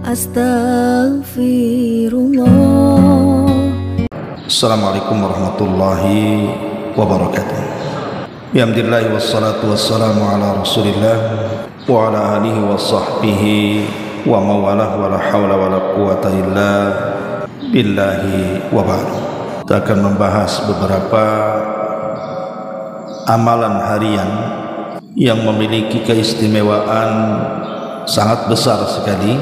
Astaghfirullah. Assalamualaikum warahmatullahi wabarakatuh. Bihamdillahi wassalatu wassalamu ala rasulillah wa ala alihi wa sahbihi wa mawalah wa la hawla wa la quwata illa billahi wa ba'du. Kita akan membahas beberapa amalan harian yang memiliki keistimewaan sangat besar sekali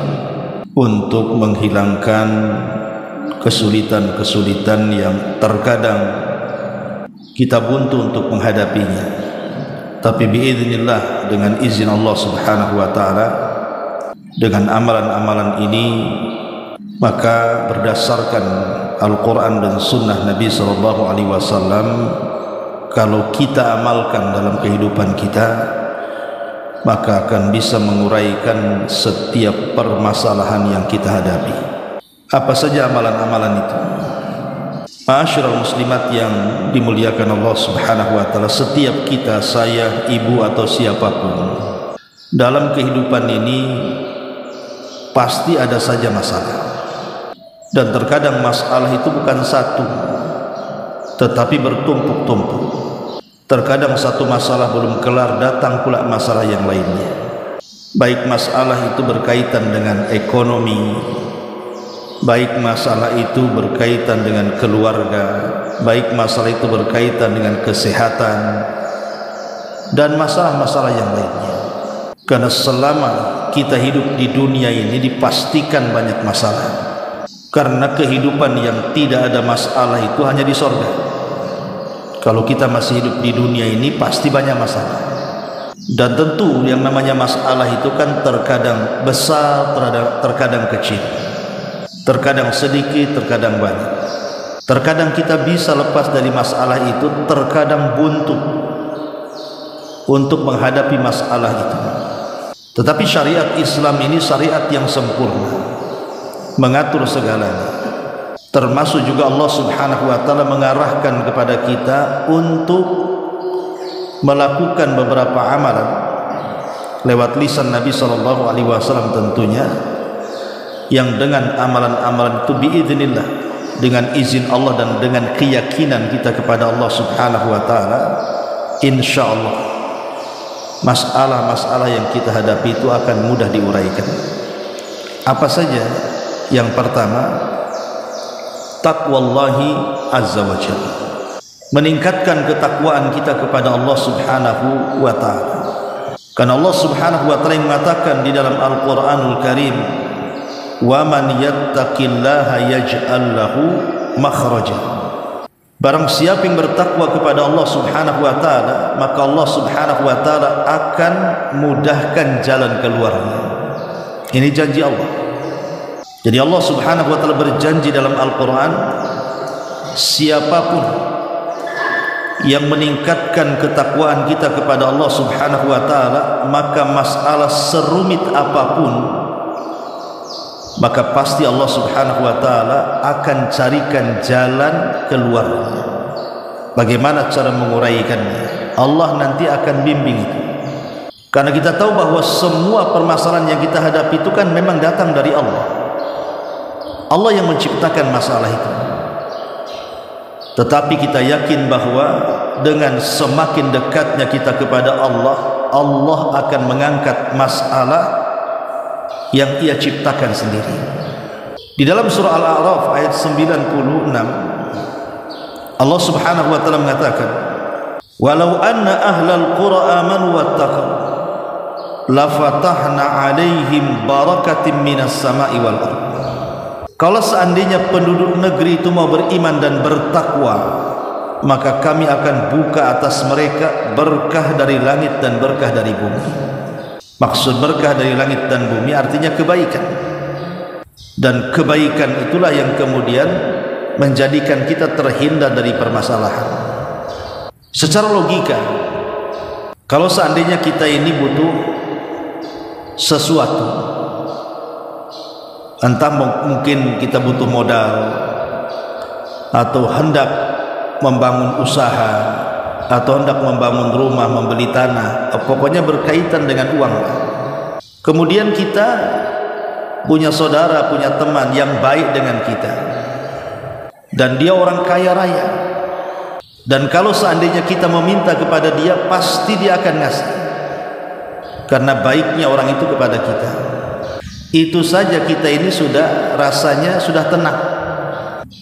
untuk menghilangkan kesulitan-kesulitan yang terkadang kita buntu untuk menghadapinya. Tapi biiznillah, dengan izin Allah Subhanahu wa taala, dengan amalan-amalan ini, maka berdasarkan Al-Quran dan Sunnah Nabi sallallahu alaihi wasallam, kalau kita amalkan dalam kehidupan kita, maka akan bisa menguraikan setiap permasalahan yang kita hadapi. Apa saja amalan-amalan itu? Ma'asyiral muslimat yang dimuliakan Allah Subhanahu wa taala, setiap kita, saya, ibu atau siapapun, dalam kehidupan ini pasti ada saja masalah. Dan terkadang masalah itu bukan satu, tetapi bertumpuk-tumpuk. Terkadang satu masalah belum kelar, datang pula masalah yang lainnya. Baik masalah itu berkaitan dengan ekonomi, baik masalah itu berkaitan dengan keluarga, baik masalah itu berkaitan dengan kesehatan, dan masalah-masalah yang lainnya. Karena selama kita hidup di dunia ini dipastikan banyak masalah. Karena kehidupan yang tidak ada masalah itu hanya di sorga. Kalau kita masih hidup di dunia ini pasti banyak masalah. Dan tentu yang namanya masalah itu kan terkadang besar, terkadang kecil, terkadang sedikit, terkadang banyak. Terkadang kita bisa lepas dari masalah itu, terkadang buntu untuk menghadapi masalah itu. Tetapi syariat Islam ini syariat yang sempurna, mengatur segalanya. Termasuk juga Allah Subhanahu wa taala mengarahkan kepada kita untuk melakukan beberapa amalan lewat lisan Nabi sallallahu alaihi wasallam tentunya, yang dengan amalan-amalan itu biiznillah, dengan izin Allah dan dengan keyakinan kita kepada Allah Subhanahu wa taala, insyaallah masalah-masalah yang kita hadapi itu akan mudah diuraikan. Apa saja? Yang pertama, taqwallahi azza wa jalla, meningkatkan ketakwaan kita kepada Allah Subhanahu wa taala. Karena Allah Subhanahu wa taala mengatakan di dalam Al-Qur'anul Karim, "Wa man yattaqillaha yaj'al lahu makhraja." Barang siapa yang bertakwa kepada Allah Subhanahu wa taala, maka Allah Subhanahu wa taala akan mudahkan jalan keluarnya. Ini janji Allah. Jadi Allah Subhanahu wa taala berjanji dalam Al-Quran, siapapun yang meningkatkan ketakwaan kita kepada Allah Subhanahu wa taala, maka masalah serumit apapun, maka pasti Allah Subhanahu wa taala akan carikan jalan keluarnya. Bagaimana cara menguraikannya? Allah nanti akan bimbing itu. Karena kita tahu bahwa semua permasalahan yang kita hadapi itu kan memang datang dari Allah. Allah yang menciptakan masalah itu. Tetapi kita yakin bahwa dengan semakin dekatnya kita kepada Allah, Allah akan mengangkat masalah yang Ia ciptakan sendiri. Di dalam surah Al-A'raf ayat 96, Allah Subhanahu wa taala mengatakan, "Walau anna ahlal qura amanu wattaqu la fatahna 'alaihim barakatin minas sama'i wal ardh." Kalau seandainya penduduk negeri itu mau beriman dan bertakwa, maka kami akan buka atas mereka berkah dari langit dan berkah dari bumi. Maksud berkah dari langit dan bumi artinya kebaikan. Dan kebaikan itulah yang kemudian menjadikan kita terhindar dari permasalahan. Secara logika, kalau seandainya kita ini butuh sesuatu, entah mungkin kita butuh modal, atau hendak membangun usaha, atau hendak membangun rumah, membeli tanah, pokoknya berkaitan dengan uang. Kemudian kita punya saudara, punya teman yang baik dengan kita, dan dia orang kaya raya, dan kalau seandainya kita meminta kepada dia, pasti dia akan ngasih karena baiknya orang itu kepada kita. Itu saja kita ini sudah rasanya sudah tenang.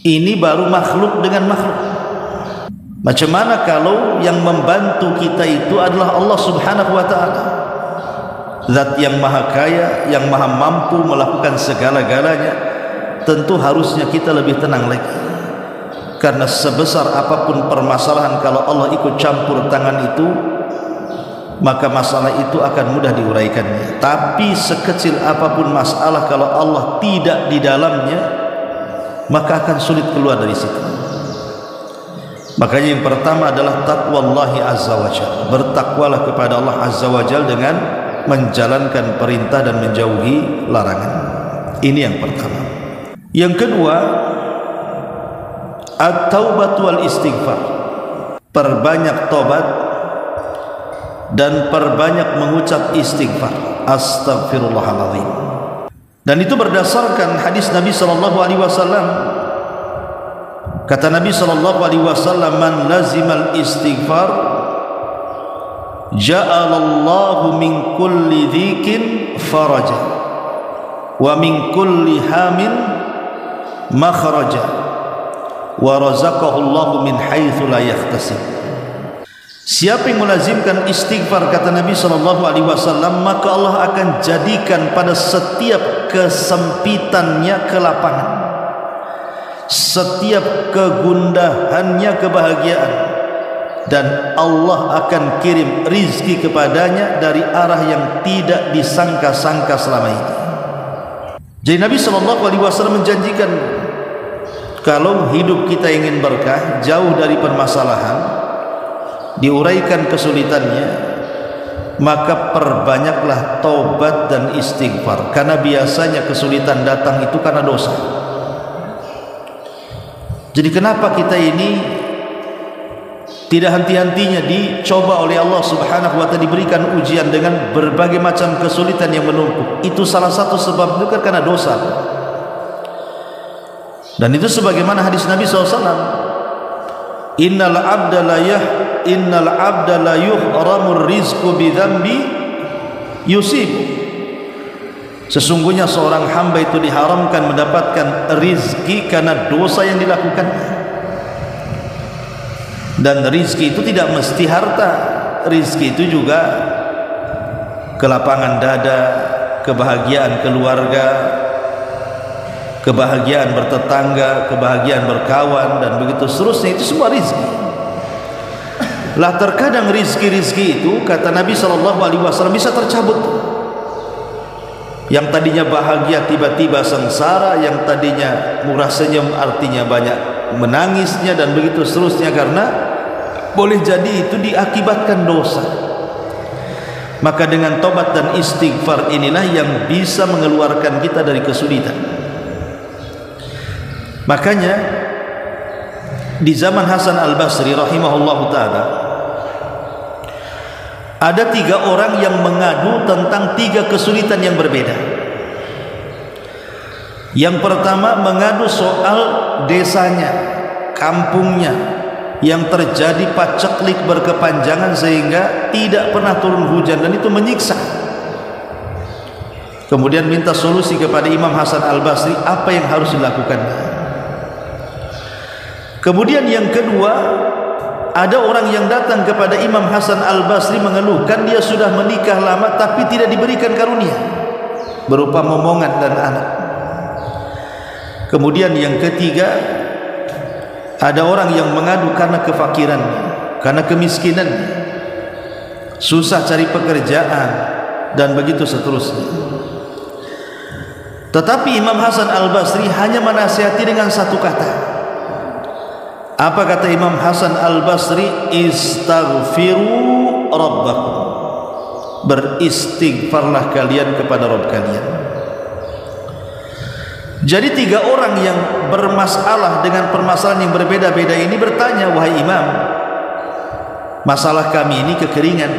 Ini baru makhluk dengan makhluk. Macam mana kalau yang membantu kita itu adalah Allah Subhanahu wa ta'ala, Zat yang maha kaya, yang maha mampu melakukan segala-galanya. Tentu harusnya kita lebih tenang lagi, karena sebesar apapun permasalahan, kalau Allah ikut campur tangan itu, maka masalah itu akan mudah diuraikannya. Tapi sekecil apapun masalah, kalau Allah tidak di dalamnya, maka akan sulit keluar dari situ. Makanya yang pertama adalah taqwallahi azza wa jalla. Bertakwalah kepada Allah azza wa jalla dengan menjalankan perintah dan menjauhi larangan. Ini yang pertama. Yang kedua, at-taubatu wal istighfar. Perbanyak tobat dan perbanyak mengucap istighfar, astaghfirullahaladzim. Dan itu berdasarkan hadis Nabi sallallahu alaihi wasallam. Kata Nabi sallallahu alaihi wasallam, man lazimal istighfar ja'alallahu min kulli dhikin faraja wa min kulli hamin makhraja wa razaqahu Allahu min haitsu la yahtasib. Siapa yang melazimkan istighfar, kata Nabi sallallahu alaihi wasallam, maka Allah akan jadikan pada setiap kesempitannya kelapangan, setiap kegundahannya kebahagiaan, dan Allah akan kirim rizki kepadanya dari arah yang tidak disangka-sangka selama ini. Jadi Nabi SAW menjanjikan, kalau hidup kita ingin berkah, jauh dari permasalahan, diuraikan kesulitannya, maka perbanyaklah taubat dan istighfar, karena biasanya kesulitan datang itu karena dosa. Jadi kenapa kita ini tidak henti-hentinya dicoba oleh Allah Subhanahu wa ta'ala, diberikan ujian dengan berbagai macam kesulitan yang menumpuk? Itu salah satu sebab itu karena dosa. Dan itu sebagaimana hadis Nabi SAW, innal abda la yuhramur rizqu bidhanbi yusib. Sesungguhnya seorang hamba itu diharamkan mendapatkan rizki karena dosa yang dilakukannya. Dan rizki itu tidak mesti harta. Rizki itu juga kelapangan dada, kebahagiaan keluarga, kebahagiaan bertetangga, kebahagiaan berkawan, dan begitu seterusnya. Itu semua rizki. Lah terkadang rizki-rizki itu, kata Nabi SAW, bisa tercabut. Yang tadinya bahagia tiba-tiba sengsara, yang tadinya murah senyum artinya banyak menangisnya, dan begitu seterusnya, karena boleh jadi itu diakibatkan dosa. Maka dengan tobat dan istighfar inilah yang bisa mengeluarkan kita dari kesulitan. Makanya di zaman Hasan Al-Basri rahimahullahu ta'ala, ada 3 orang yang mengadu tentang 3 kesulitan yang berbeda. Yang pertama mengadu soal desanya, kampungnya, yang terjadi paceklik berkepanjangan sehingga tidak pernah turun hujan, dan itu menyiksa. Kemudian minta solusi kepada Imam Hasan Al-Basri, apa yang harus dilakukan. Kemudian yang kedua, ada orang yang datang kepada Imam Hasan Al-Basri mengeluhkan dia sudah menikah lama tapi tidak diberikan karunia berupa momongan dan anak. Kemudian yang ketiga, ada orang yang mengadu karena kefakiran, karena kemiskinan, susah cari pekerjaan, dan begitu seterusnya. Tetapi Imam Hasan Al-Basri hanya menasihati dengan satu kata. Apa kata Imam Hasan Al-Basri? Istaghfiru rabbakum. Beristighfarlah kalian kepada Rabb kalian. Jadi 3 orang yang bermasalah dengan permasalahan yang berbeda-beda ini bertanya, wahai Imam, masalah kami ini kekeringan,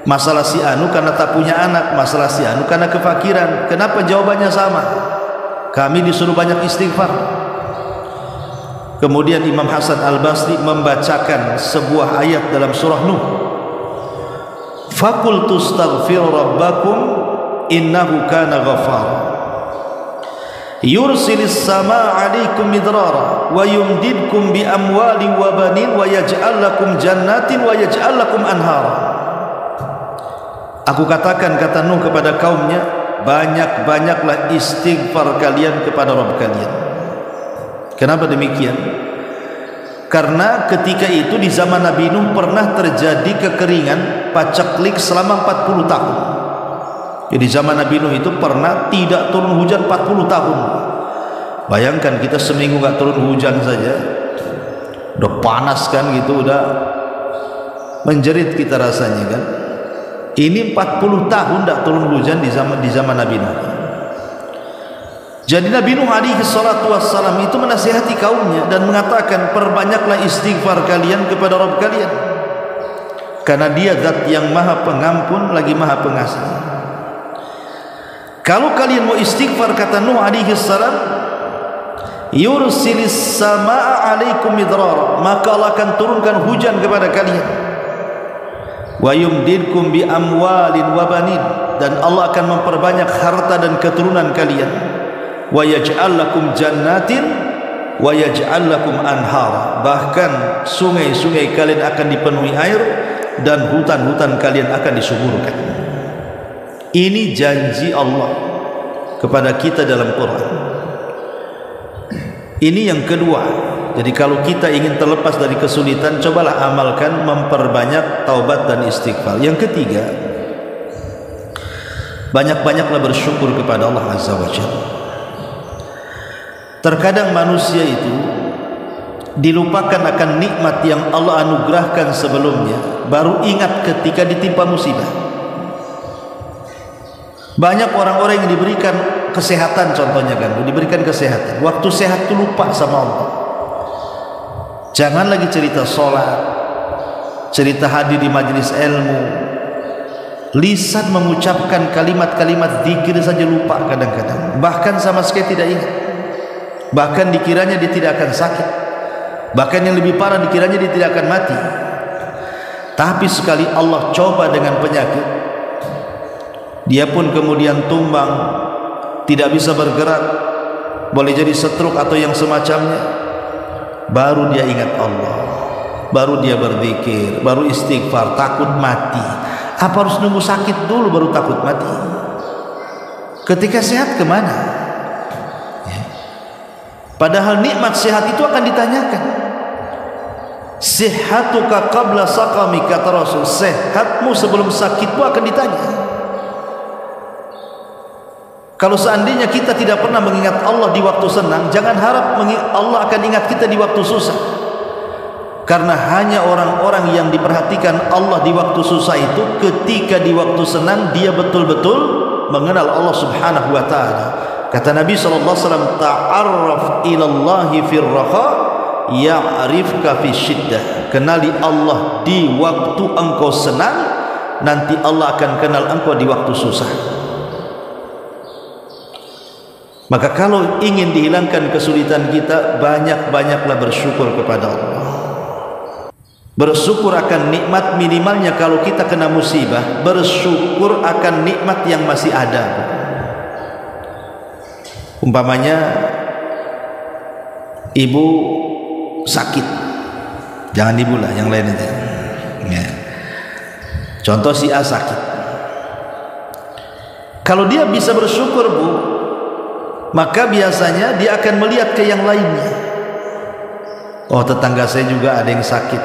Masalah si anu karena tak punya anak, masalah si anu karena kefakiran. Kenapa jawabannya sama? Kami disuruh banyak istighfar. Kemudian Imam Hasan Al-Basri membacakan sebuah ayat dalam surah Nuh. Faqultu astaghfiru rabbakum innahu kana ghaffara yursilis samaa 'alaikum midrara wa yumdidkum bi amwalin wa banin wa yaj'al lakum jannatin wa yaj'al lakum anhara. Aku katakan, kata Nuh kepada kaumnya, banyak-banyaklah istighfar kalian kepada Rabb kalian. Kenapa demikian? Karena ketika itu di zaman Nabi Nuh pernah terjadi kekeringan paceklik selama 40 tahun. Jadi zaman Nabi Nuh itu pernah tidak turun hujan 40 tahun. Bayangkan kita seminggu gak turun hujan saja, udah panas kan gitu, udah menjerit kita rasanya kan. Ini 40 tahun tidak turun hujan di zaman Nabi Nuh. Jadi Nabi Nuh alaihi salatu wassalam itu menasihati kaumnya dan mengatakan, perbanyaklah istighfar kalian kepada Rabb kalian, karena dia zat yang maha pengampun lagi maha pengasih. Kalau kalian mau istighfar, kata Nuh alaihi salam, yursilis samaa 'alaikum midrar, maka Allah akan turunkan hujan kepada kalian. Wa yumdidkum bi amwalin wa banin, dan Allah akan memperbanyak harta dan keturunan kalian. Wa yaj'al lakum jannatin wa yaj'al lakum anhar, bahkan sungai-sungai kalian akan dipenuhi air dan hutan-hutan kalian akan disuburkan. Ini janji Allah kepada kita dalam Quran. Ini yang kedua. Jadi kalau kita ingin terlepas dari kesulitan, cobalah amalkan memperbanyak taubat dan istighfar. Yang ketiga, banyak-banyaklah bersyukur kepada Allah Azza wa Jalla. Terkadang manusia itu dilupakan akan nikmat yang Allah anugerahkan sebelumnya, baru ingat ketika ditimpa musibah. Banyak orang-orang yang diberikan kesehatan, contohnya kan, diberikan kesehatan, waktu sehat itu lupa sama Allah. Jangan lagi cerita sholat, cerita hadir di majelis ilmu, lisan mengucapkan kalimat-kalimat zikir saja lupa kadang-kadang, bahkan sama sekali tidak ingat. Bahkan dikiranya dia tidak akan sakit, bahkan yang lebih parah dikiranya dia tidak akan mati. Tapi sekali Allah coba dengan penyakit, dia pun kemudian tumbang, tidak bisa bergerak, boleh jadi stroke atau yang semacamnya. Baru dia ingat Allah, baru dia berzikir, baru istighfar, takut mati. Apa harus nunggu sakit dulu baru takut mati? Ketika sehat kemana? Ya. Padahal nikmat sehat itu akan ditanyakan. Sihhatuka qabla saqami, kata Rasul, sehatmu sebelum sakitmu akan ditanya. Kalau seandainya kita tidak pernah mengingat Allah di waktu senang, jangan harap Allah akan ingat kita di waktu susah. Karena hanya orang-orang yang diperhatikan Allah di waktu susah itu, ketika di waktu senang dia betul-betul mengenal Allah Subhanahu wa taala. Kata Nabi sallallahu alaihi wasallam, ta'arraf ilallahi fir raha ya'rifka fi syiddah. Kenali Allah di waktu engkau senang, nanti Allah akan kenal engkau di waktu susah. Maka kalau ingin dihilangkan kesulitan kita, banyak-banyaklah bersyukur kepada Allah. Bersyukur akan nikmat, minimalnya kalau kita kena musibah, bersyukur akan nikmat yang masih ada. Umpamanya ibu sakit, jangan ibu lah, yang lain aja ya. Contoh si A sakit, kalau dia bisa bersyukur bu, maka biasanya dia akan melihat ke yang lainnya. Oh, tetangga saya juga ada yang sakit,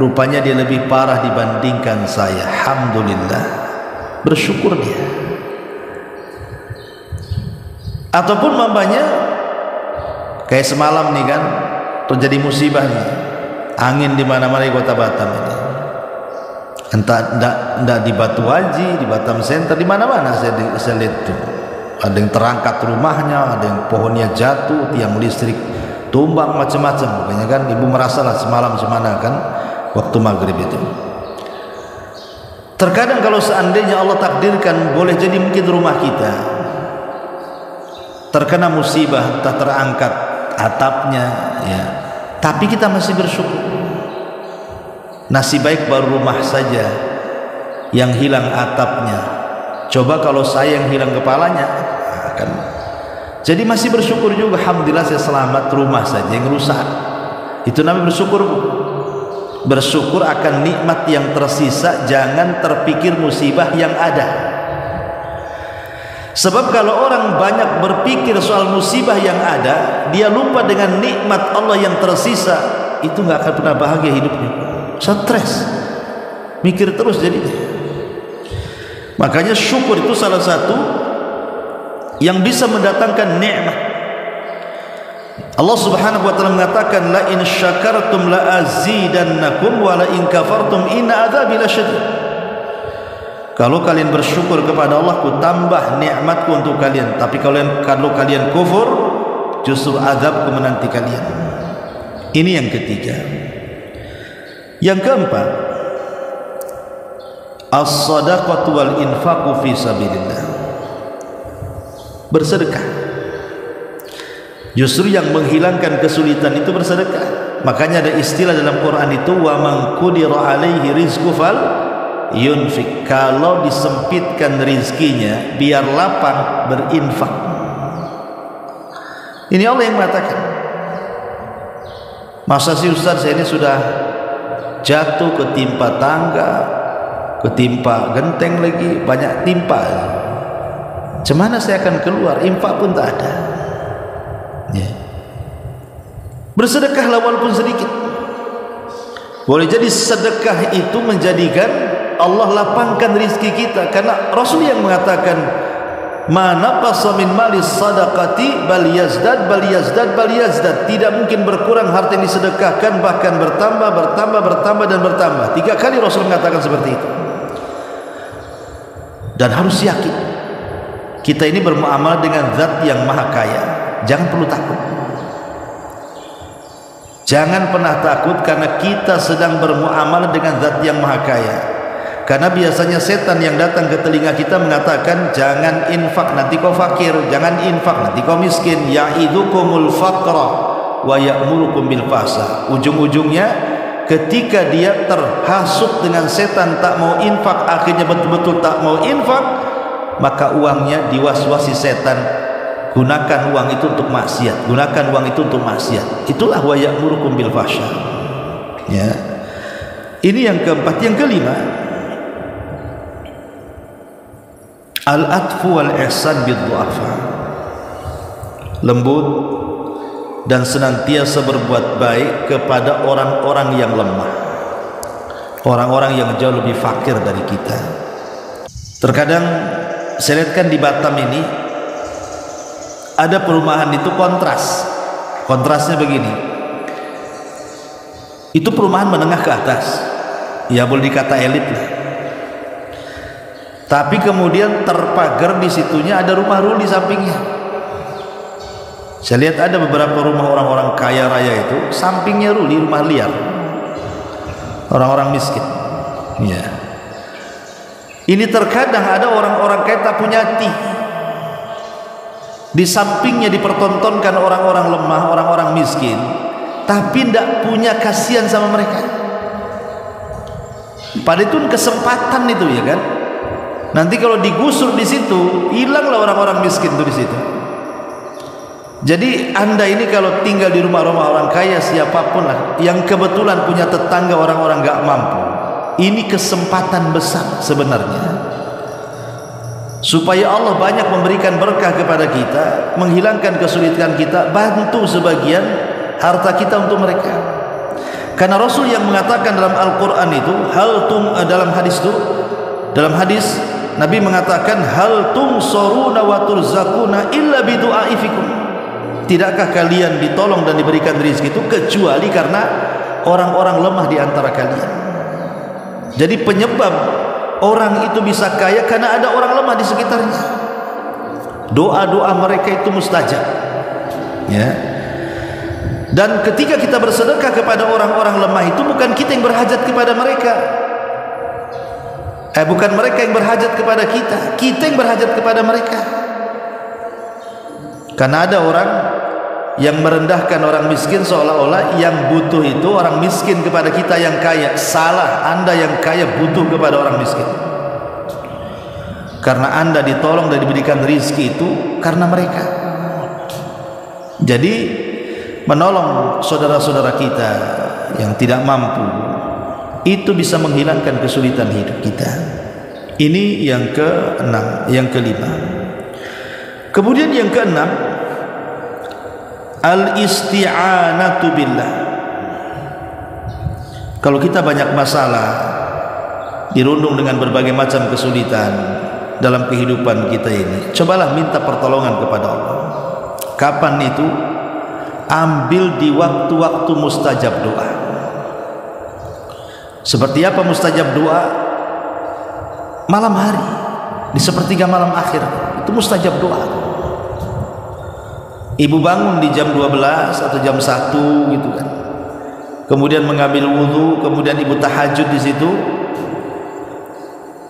rupanya dia lebih parah dibandingkan saya. Alhamdulillah, bersyukur dia. Ataupun mamanya kayak semalam nih kan, terjadi musibah nih, angin di mana-mana di kota Batam ini. Entah enggak di Batu Haji, di Batam Center, di mana-mana saya lihat tuh. Ada yang terangkat rumahnya, ada yang pohonnya jatuh, tiang listrik tumbang, macam-macam. Pokoknya kan ibu merasalah semalam semana kan waktu maghrib itu. Terkadang kalau seandainya Allah takdirkan, boleh jadi mungkin rumah kita terkena musibah, entah terangkat atapnya, ya, tapi kita masih bersyukur. Nasib baik baru rumah saja yang hilang atapnya, coba kalau saya yang hilang kepalanya, kan. Jadi masih bersyukur juga, alhamdulillah saya selamat, rumah saja yang rusak. Itu namanya bersyukur, Bu. Bersyukur akan nikmat yang tersisa, jangan terpikir musibah yang ada. Sebab kalau orang banyak berpikir soal musibah yang ada, dia lupa dengan nikmat Allah yang tersisa, itu nggak akan pernah bahagia hidupnya. Stres, mikir terus jadinya. Makanya syukur itu salah satu yang bisa mendatangkan nikmat. Allah Subhanahu wa taala mengatakan, la in syakartum la azidannakum wa la in kafartum inna adzabi lasyadid. Kalau kalian bersyukur kepada Allah, ku tambah nikmatku untuk kalian, tapi kalau kalian kufur, justru azabku menanti kalian. Ini yang ketiga. Yang keempat, as-shadaqatu wal infaqu fi sabilillah. Bersedekah. Justru yang menghilangkan kesulitan itu bersedekah. Makanya ada istilah dalam Quran itu, wa man qudira alaihi rizqu fal yunfik. Kalau disempitkan rizkinya, biar lapang, berinfak. Ini Allah yang mengatakan. Masa sih Ustaz, saya ini sudah jatuh, ketimpa tangga, ketimpa genteng lagi, banyak timpa. Cemana saya akan keluar? Infak pun tak ada. Ya. Bersedekahlah walaupun sedikit. Boleh jadi sedekah itu menjadikan Allah lapangkan rizki kita, karena Rasul yang mengatakan, ma naqasa min malis sadaqati bal yazdad bal yazdad bal yazdad. Tidak mungkin berkurang harta yang disedekahkan, bahkan bertambah, bertambah, bertambah dan bertambah. 3 kali Rasul mengatakan seperti itu. Dan harus yakin kita ini bermuamalah dengan zat yang maha kaya. Jangan perlu takut. Jangan pernah takut, karena kita sedang bermuamalah dengan zat yang maha kaya. Karena biasanya setan yang datang ke telinga kita mengatakan, jangan infak nanti kau fakir, jangan infak nanti kau miskin, ya'idukumul faqra wa ya'murukum bil fahsya. Ujung-ujungnya ketika dia terhasut dengan setan, tak mau infak, akhirnya betul-betul tak mau infak, maka uangnya diwaswasi setan, gunakan uang itu untuk maksiat, gunakan uang itu untuk maksiat. Itulah wa ya'murukum bil fahsya. Ya. Ini yang keempat. Yang kelima, al-atfu wal ihsan bid du'afa. Lembut dan senantiasa berbuat baik kepada orang-orang yang lemah, orang-orang yang jauh lebih fakir dari kita. Terkadang saya lihat kan di Batam ini ada perumahan itu kontras. Kontrasnya begini. Itu perumahan menengah ke atas. Ya boleh dikata elit lah. Tapi kemudian terpagar di situnya ada rumah rul di sampingnya. Saya lihat ada beberapa rumah orang-orang kaya raya itu sampingnya rul, di rumah liar. Orang-orang miskin. Ya. Ini terkadang ada orang-orang kaya tak punya hati. Di sampingnya dipertontonkan orang-orang lemah, orang-orang miskin, tapi tidak punya kasihan sama mereka. Pada itu kesempatan itu, ya kan? Nanti kalau digusur di situ, hilanglah orang-orang miskin itu di situ. Jadi Anda ini kalau tinggal di rumah-rumah orang kaya, siapapun lah, yang kebetulan punya tetangga orang-orang gak mampu, ini kesempatan besar sebenarnya. Supaya Allah banyak memberikan berkah kepada kita, menghilangkan kesulitan kita, bantu sebagian harta kita untuk mereka. Karena Rasul yang mengatakan dalam Al-Quran itu, dalam hadis Nabi mengatakan, hal tunsaruna wa turzakuna illa bidu'aifikum. Tidakkah kalian ditolong dan diberikan rezeki itu kecuali karena orang-orang lemah di antara kalian. Jadi penyebab orang itu bisa kaya karena ada orang lemah di sekitarnya. Doa-doa mereka itu mustajab. Ya. Dan ketika kita bersedekah kepada orang-orang lemah itu, bukan kita yang berhajat kepada mereka. Bukan mereka yang berhajat kepada kita, kita yang berhajat kepada mereka. Karena ada orang yang merendahkan orang miskin seolah-olah yang butuh itu orang miskin kepada kita yang kaya. Salah, Anda yang kaya butuh kepada orang miskin. Karena Anda ditolong dan diberikan rizki itu karena mereka. Jadi menolong saudara-saudara kita yang tidak mampu itu bisa menghilangkan kesulitan hidup kita. Ini yang ke-6, yang ke-5. Kemudian yang ke-6, al-isti'anatu billah. Kalau kita banyak masalah, dirundung dengan berbagai macam kesulitan dalam kehidupan kita ini, cobalah minta pertolongan kepada Allah. Kapan itu? Ambil di waktu-waktu mustajab doa. Seperti apa mustajab doa? Malam hari, di sepertiga malam akhir, itu mustajab doa. Ibu bangun di jam 12 atau jam 1 gitu kan, kemudian mengambil wudu, kemudian ibu tahajud di situ,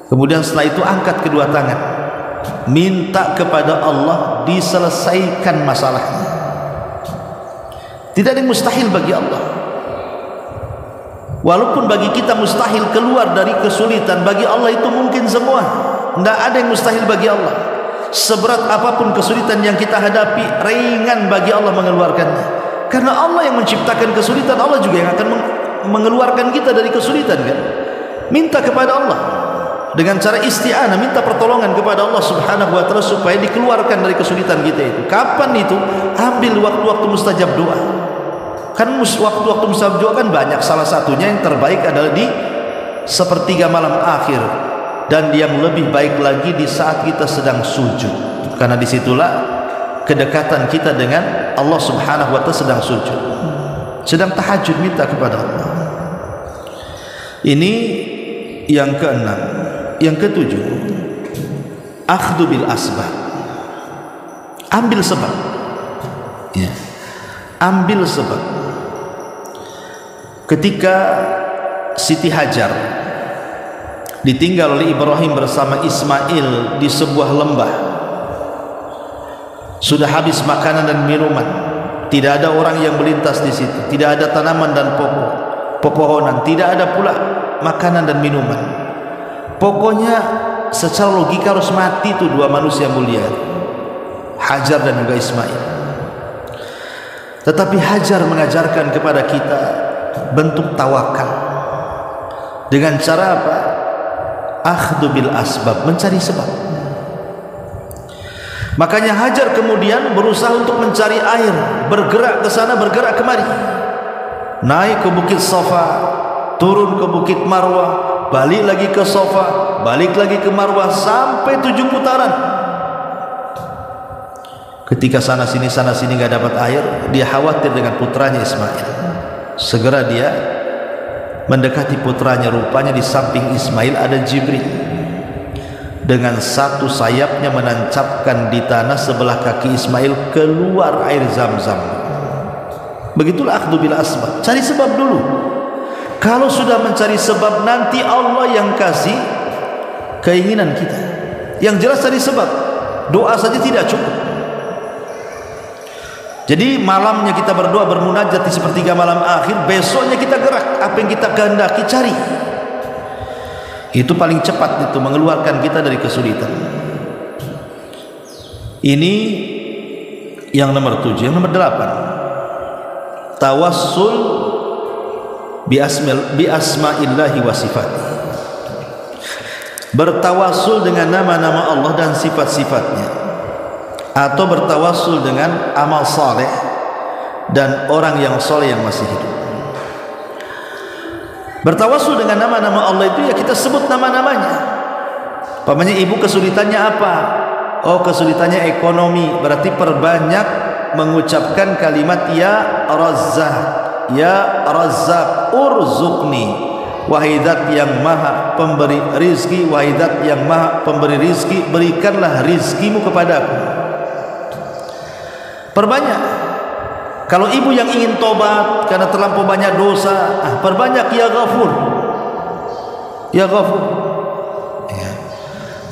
kemudian setelah itu angkat kedua tangan, minta kepada Allah diselesaikan masalahnya. Tidak ada yang mustahil bagi Allah. Walaupun bagi kita mustahil keluar dari kesulitan, bagi Allah itu mungkin semua. Tidak ada yang mustahil bagi Allah. Seberat apapun kesulitan yang kita hadapi, ringan bagi Allah mengeluarkannya. Karena Allah yang menciptakan kesulitan, Allah juga yang akan mengeluarkan kita dari kesulitan kan. Minta kepada Allah dengan cara isti'anah, minta pertolongan kepada Allah Subhanahu wa taala supaya dikeluarkan dari kesulitan kita itu. Kapan itu? Ambil waktu-waktu mustajab doa. Kan waktu-waktu mustajab doa kan banyak, salah satunya yang terbaik adalah di sepertiga malam akhir, dan yang lebih baik lagi di saat kita sedang sujud, karena disitulah kedekatan kita dengan Allah Subhanahu wa taala, sedang sujud, sedang tahajud, minta kepada Allah. Ini yang ke-6. Yang ke-7, akhdhu bil asbab. Ambil sebab ya. Ambil sebab. Ketika Siti Hajar ditinggal oleh Ibrahim bersama Ismail di sebuah lembah, sudah habis makanan dan minuman, tidak ada orang yang melintas di situ, tidak ada tanaman dan pepohonan, tidak ada pula makanan dan minuman. Pokoknya secara logika harus mati itu dua manusia mulia, Hajar dan juga Ismail. Tetapi Hajar mengajarkan kepada kita bentuk tawakal dengan cara apa? Akhdhu bil asbab, mencari sebab. Makanya Hajar kemudian berusaha untuk mencari air, bergerak ke sana, bergerak kemari, naik ke bukit Safa, turun ke bukit Marwah, balik lagi ke Safa, balik lagi ke Marwah, sampai 7 putaran. Ketika sana sini nggak dapat air, dia khawatir dengan putranya Ismail. Segera dia mendekati putranya, rupanya di samping Ismail ada Jibril dengan satu sayapnya menancapkan di tanah sebelah kaki Ismail, keluar air Zam-Zam. Begitulah akhdhu bil asbab, cari sebab dulu. Kalau sudah mencari sebab, nanti Allah yang kasih keinginan kita. Yang jelas cari sebab, doa saja tidak cukup. Jadi malamnya kita berdoa, bermunajat di sepertiga malam akhir, besoknya kita gerak, apa yang kita kehendaki cari. Itu paling cepat itu mengeluarkan kita dari kesulitan. Ini yang nomor 7. Yang nomor 8, tawassul bi asma'illahi wa sifatihi. Bertawassul dengan nama-nama Allah dan sifat-sifatnya, atau bertawassul dengan amal saleh dan orang yang soleh yang masih hidup. Bertawassul dengan nama-nama Allah itu ya kita sebut nama-namanya. Pamannya ibu kesulitannya apa? Oh, kesulitannya ekonomi, berarti perbanyak mengucapkan kalimat ya Razzaq, ya Razzaq urzuqni. Wahai Zat yang maha pemberi rizki, wahai Zat yang maha pemberi rizki, berikanlah rizkimu kepadaku. Perbanyak. Kalau ibu yang ingin tobat karena terlampau banyak dosa, perbanyak ya Ghafur, ya Ghafur.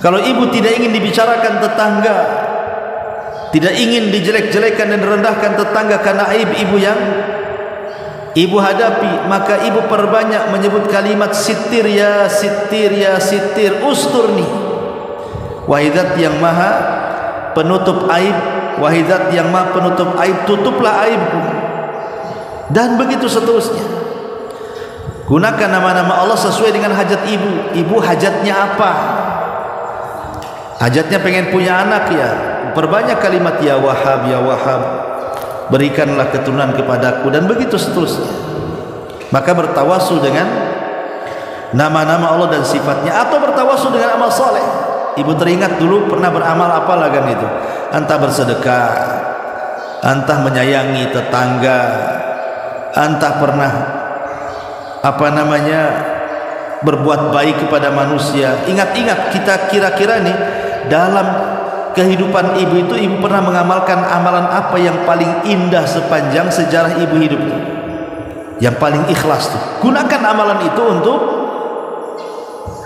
Kalau ibu tidak ingin dibicarakan tetangga, tidak ingin dijelek-jelekan dan direndahkan tetangga karena aib ibu yang ibu hadapi, maka ibu perbanyak menyebut kalimat sitir ya sitir ya sitir, usturni. Wahai Zat yang maha penutup aib, wahai Zat yang maha penutup aib, tutuplah aibku. Dan begitu seterusnya. Gunakan nama-nama Allah sesuai dengan hajat ibu. Ibu hajatnya apa? Hajatnya pengen punya anak, ya perbanyak kalimat ya Wahhab ya Wahhab, berikanlah keturunan kepadaku, dan begitu seterusnya. Maka bertawasul dengan nama-nama Allah dan sifatnya, atau bertawasul dengan amal soleh. Ibu teringat dulu pernah beramal apalah kan itu, entah bersedekah, entah menyayangi tetangga, entah pernah berbuat baik kepada manusia. Ingat-ingat, kita kira-kira nih dalam kehidupan ibu itu, ibu pernah mengamalkan amalan apa yang paling indah sepanjang sejarah ibu hidup, yang paling ikhlas tuh. Gunakan amalan itu untuk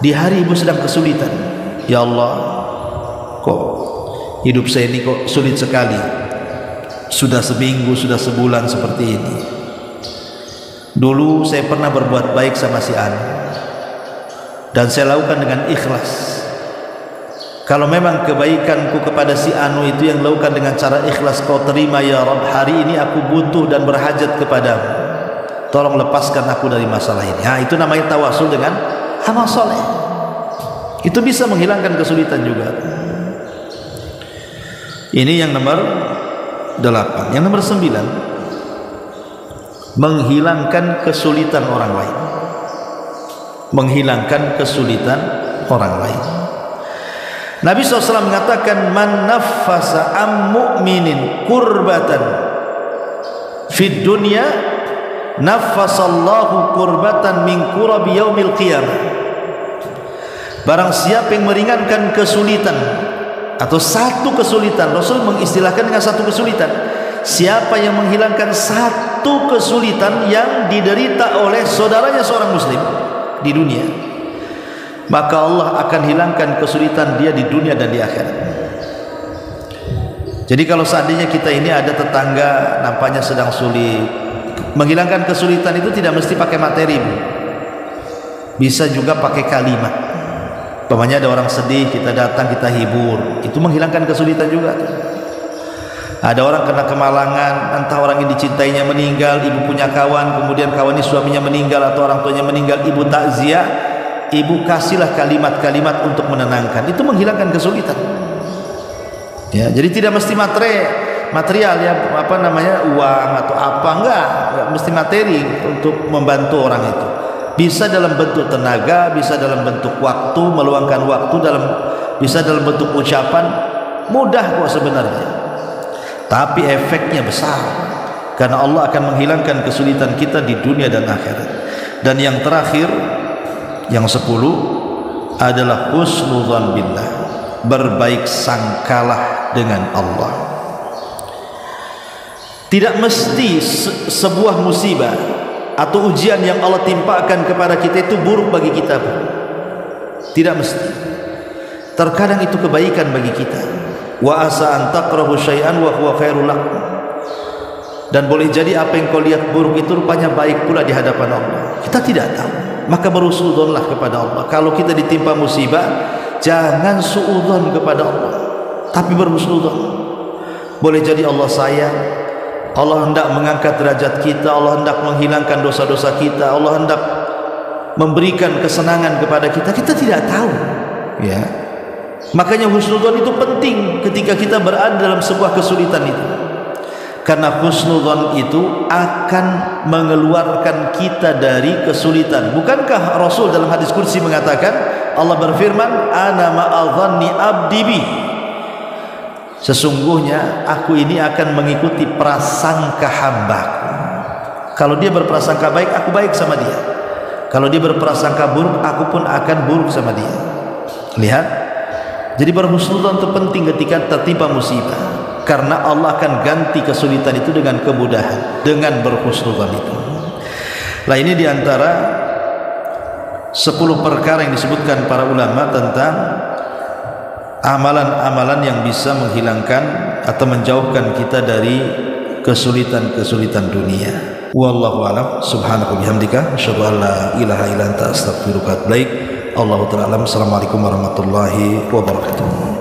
di hari ibu sedang kesulitan. Ya Allah, kok hidup saya ini kok sulit sekali, sudah seminggu, sudah sebulan seperti ini. Dulu saya pernah berbuat baik sama si An, dan saya lakukan dengan ikhlas. Kalau memang kebaikanku kepada si Anu itu yang lakukan dengan cara ikhlas, kau terima ya Rabb. Hari ini aku butuh dan berhajat kepadamu, tolong lepaskan aku dari masalah ini. Nah, itu namanya tawasul dengan amal soleh. Itu bisa menghilangkan kesulitan juga. Ini yang nomor 8. Yang nomor 9, menghilangkan kesulitan orang lain. Menghilangkan kesulitan orang lain. Nabi SAW mengatakan, man naffasa am mu'minin kurbatan fid dunya naffasallahu kurbatan min kurabi yaumil qiyamah. Barang siapa yang meringankan kesulitan atau satu kesulitan, Rasul mengistilahkan dengan satu kesulitan, siapa yang menghilangkan satu kesulitan yang diderita oleh saudaranya seorang muslim di dunia, maka Allah akan hilangkan kesulitan dia di dunia dan di akhirat. Jadi kalau seandainya kita ini ada tetangga nampaknya sedang sulit, menghilangkan kesulitan itu tidak mesti pakai materi, bisa juga pakai kalimat. Umpamanya ada orang sedih, kita datang, kita hibur, itu menghilangkan kesulitan juga. Ada orang kena kemalangan, entah orang yang dicintainya meninggal, ibu punya kawan, kemudian kawannya suaminya meninggal atau orang tuanya meninggal, ibu takziah, ibu kasihlah kalimat-kalimat untuk menenangkan. Itu menghilangkan kesulitan. Ya, jadi tidak mesti material ya, uang atau apa, enggak mesti materi untuk membantu orang itu. Bisa dalam bentuk tenaga, bisa dalam bentuk waktu, meluangkan waktu, bisa dalam bentuk ucapan. Mudah kok sebenarnya, tapi efeknya besar, karena Allah akan menghilangkan kesulitan kita di dunia dan akhirat. Dan yang terakhir, yang 10 adalah husnudzan billah, berbaik sangkalah dengan Allah. Tidak mesti sebuah musibah atau ujian yang Allah timpakan kepada kita itu buruk bagi kita, tidak mesti. Terkadang itu kebaikan bagi kita. Wa asa an takrahu syai'an wa huwa khairul lakum. Dan boleh jadi apa yang kau lihat buruk itu rupanya baik pula di hadapan Allah. Kita tidak tahu. Maka berhusnudzonlah kepada Allah. Kalau kita ditimpa musibah, jangan suudzon kepada Allah, tapi berhusnudzon. Boleh jadi Allah sayang, Allah hendak mengangkat derajat kita, Allah hendak menghilangkan dosa-dosa kita, Allah hendak memberikan kesenangan kepada kita. Kita tidak tahu, ya. Makanya husnudzon itu penting ketika kita berada dalam sebuah kesulitan itu, karena husnudzon itu akan mengeluarkan kita dari kesulitan. Bukankah Rasul dalam hadis qudsi mengatakan, Allah berfirman, ana ma'adhanni abdi bi, sesungguhnya aku ini akan mengikuti prasangka hambaku. Kalau dia berprasangka baik, aku baik sama dia. Kalau dia berprasangka buruk, aku pun akan buruk sama dia. Lihat, jadi berhusnudzon itu penting ketika tertimpa musibah, karena Allah akan ganti kesulitan itu dengan kemudahan dengan berhusnudzon itu. Nah, ini diantara 10 perkara yang disebutkan para ulama tentang amalan-amalan yang bisa menghilangkan atau menjauhkan kita dari kesulitan-kesulitan dunia. Wallahu a'lam. Subhanaka bihamdika asyhadu an la ilaha illa anta astaghfiruka wa atubu ilaik. Allahu ta'ala alam. Assalamualaikum warahmatullahi wabarakatuh.